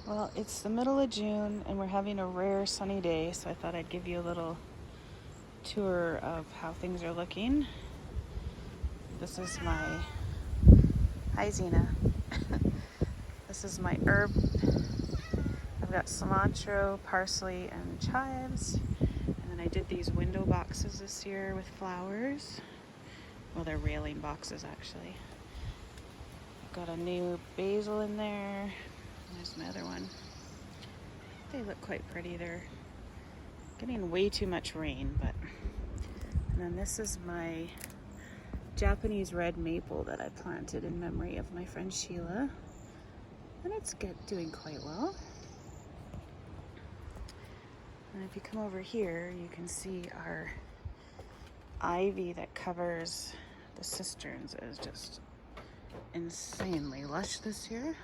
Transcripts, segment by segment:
Well, it's the middle of June and we're having a rare sunny day, so I thought I'd give you a little tour of how things are looking. This is my, hi Zena. This is my herb. I've got cilantro, parsley, and chives. And then I did these window boxes this year with flowers. Well, they're railing boxes actually. I've got a new basil in there. There's my other one. They look quite pretty. They're getting way too much rain, but. And then this is my Japanese red maple that I planted in memory of my friend Sheila. And it's doing quite well. And if you come over here, you can see our ivy that covers the cisterns is just insanely lush this year.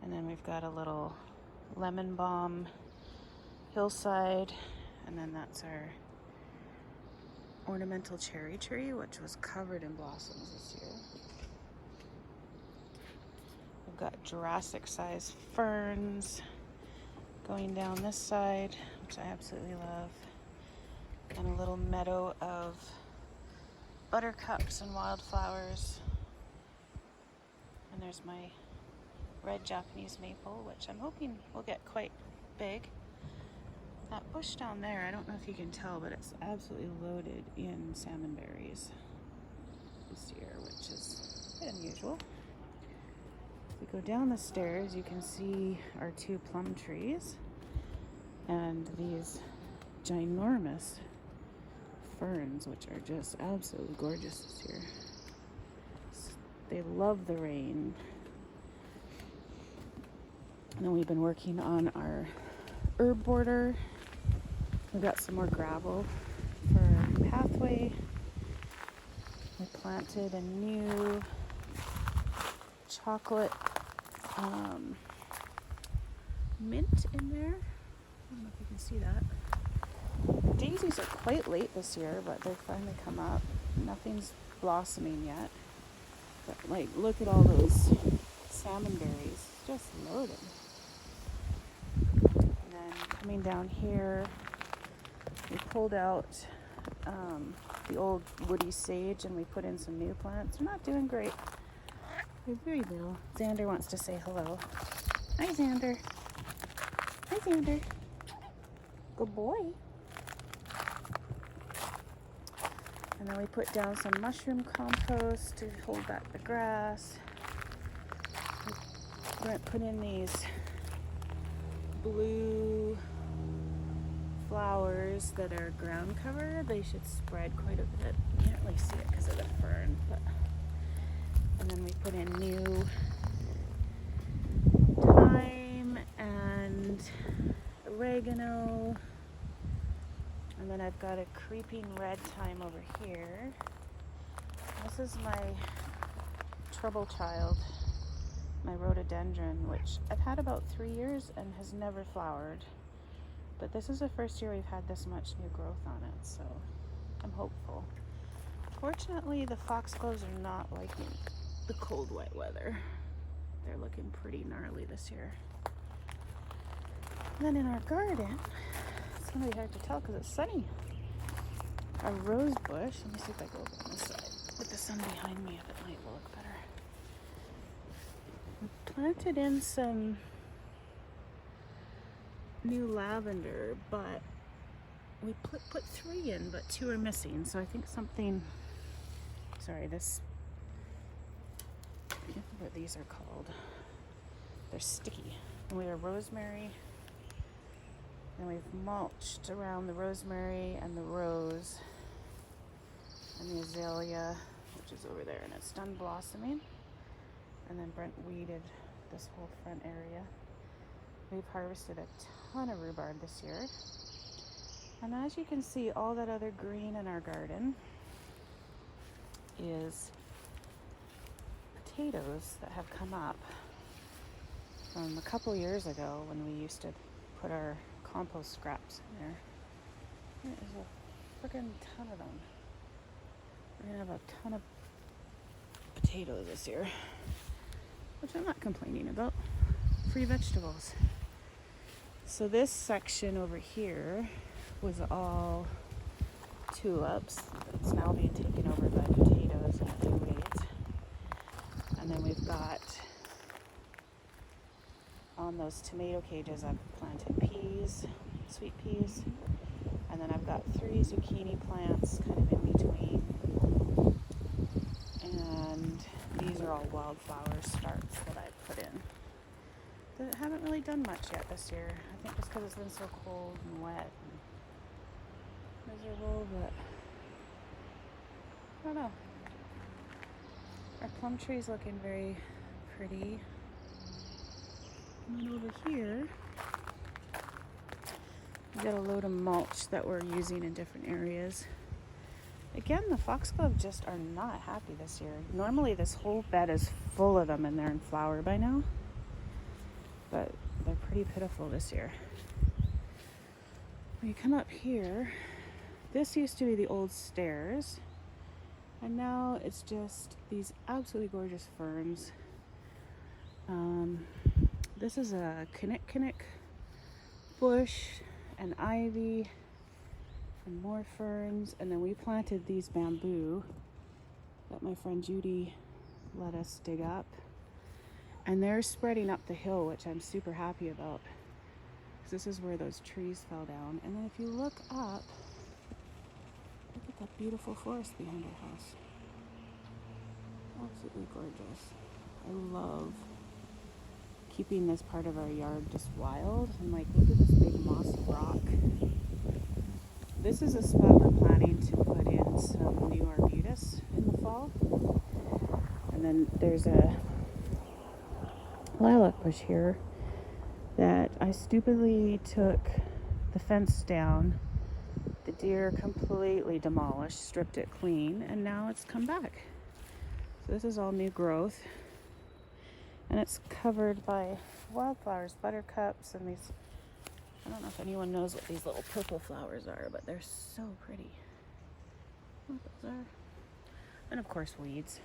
And then we've got a little lemon balm hillside, and then that's our ornamental cherry tree, which was covered in blossoms this year. We've got Jurassic size ferns going down this side, which I absolutely love, and a little meadow of buttercups and wildflowers. And there's my red Japanese maple, which I'm hoping will get quite big. That bush down there, I don't know if you can tell, but it's absolutely loaded in salmon berries this year, which is quite unusual. If we go down the stairs, you can see our two plum trees and these ginormous ferns, which are just absolutely gorgeous this year. They love the rain. And then we've been working on our herb border. We've got some more gravel for our pathway. We planted a new chocolate mint in there. I don't know if you can see that. Daisies are quite late this year, but they've finally come up. Nothing's blossoming yet. But like, look at all those salmon berries. It's just loaded. And then coming down here, we pulled out the old woody sage and we put in some new plants. They're not doing great. They're very little. Xander wants to say hello. Hi, Xander. Hi, Xander. Good boy. And then we put down some mushroom compost to hold back the grass. We're going to put in these blue flowers that are ground cover. They should spread quite a bit. You can't really see it because of the fern, but. And then we put in new thyme and oregano. And then I've got a creeping red thyme over here. This is my trouble child, my rhododendron, which I've had about 3 years and has never flowered. But this is the first year we've had this much new growth on it, so I'm hopeful. Fortunately, the foxgloves are not liking the cold, wet weather. They're looking pretty gnarly this year. And then in our garden, it's gonna be hard to tell because it's sunny. Our rose bush, let me see if I go over on this side with the sun behind me, if it might look better. We planted in some new lavender, but we put 3 in, but 2 are missing. So I think something, sorry, this, I can't remember what these are called. They're sticky. And we have rosemary, and we've mulched around the rosemary and the rose and the azalea, which is over there, and it's done blossoming. And then Brent weeded this whole front area. We've harvested a ton of rhubarb this year. And as you can see, all that other green in our garden is potatoes that have come up from a couple years ago when we used to put our compost scraps in there. There is a freaking ton of them. We're gonna have a ton of potatoes this year, which which I'm not complaining about. Free vegetables. So this section over here was all tulips. It's now being taken over by potatoes and blue weeds. And then we've got, on those tomato cages, I've planted peas, sweet peas. And then I've got 3 zucchini plants kind of in between. And these are all wildflower starts that I put in. That haven't really done much yet this year. I think just because it's been so cold and wet and miserable, but I don't know. Our plum tree's looking very pretty. And then over here, we got a load of mulch that we're using in different areas. Again, the foxglove just are not happy this year. Normally this whole bed is full of them and they're in flower by now. But they're pretty pitiful this year. When you come up here, this used to be the old stairs. And now it's just these absolutely gorgeous ferns. This is a kinnick bush and ivy and more ferns. And then we planted these bamboo that my friend Judy let us dig up. And they're spreading up the hill, which I'm super happy about. Because this is where those trees fell down. And then if you look up, look at that beautiful forest behind our house. Absolutely gorgeous. I love keeping this part of our yard just wild. And like, look at this big mossy rock. This is a spot we're planning to put in some new arbutus in the fall. And then there's a lilac bush here that I stupidly took the fence down. The deer completely demolished, stripped it clean, and now it's come back. So this is all new growth. And it's covered by wildflowers, buttercups, and these, I don't know if anyone knows what these little purple flowers are, but they're so pretty. What those are. And of course weeds.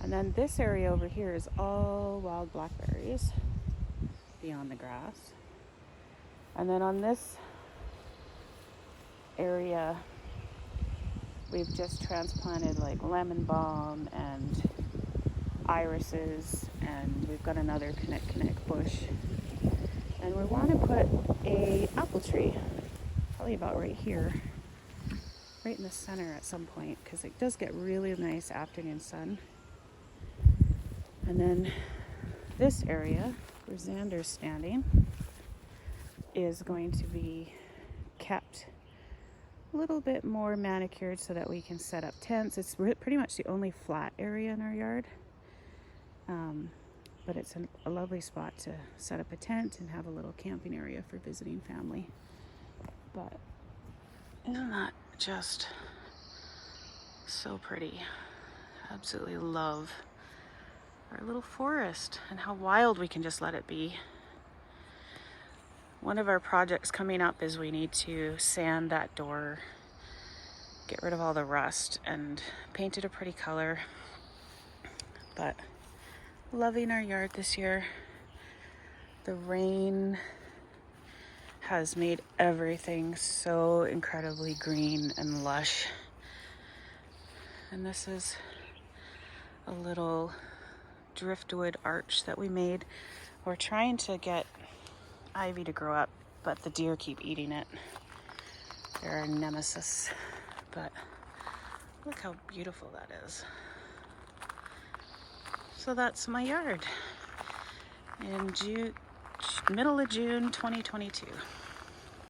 And then this area over here is all wild blackberries beyond the grass. And then on this area, we've just transplanted like lemon balm and irises, and we've got another kinnick bush. And we want to put a apple tree, probably about right here, right in the center at some point, because it does get really nice afternoon sun. And then this area where Xander's standing is going to be kept a little bit more manicured so that we can set up tents. It's pretty much the only flat area in our yard. But it's a lovely spot to set up a tent and have a little camping area for visiting family. But isn't that just so pretty? Absolutely love our little forest and how wild we can just let it be. One of our projects coming up is we need to sand that door, get rid of all the rust, and paint it a pretty color. But loving our yard this year. The rain has made everything so incredibly green and lush. And this is a little driftwood arch that we made. We're trying to get ivy to grow up, but the deer keep eating it. They're our nemesis. But look how beautiful that is. So that's my yard in middle of June 2022.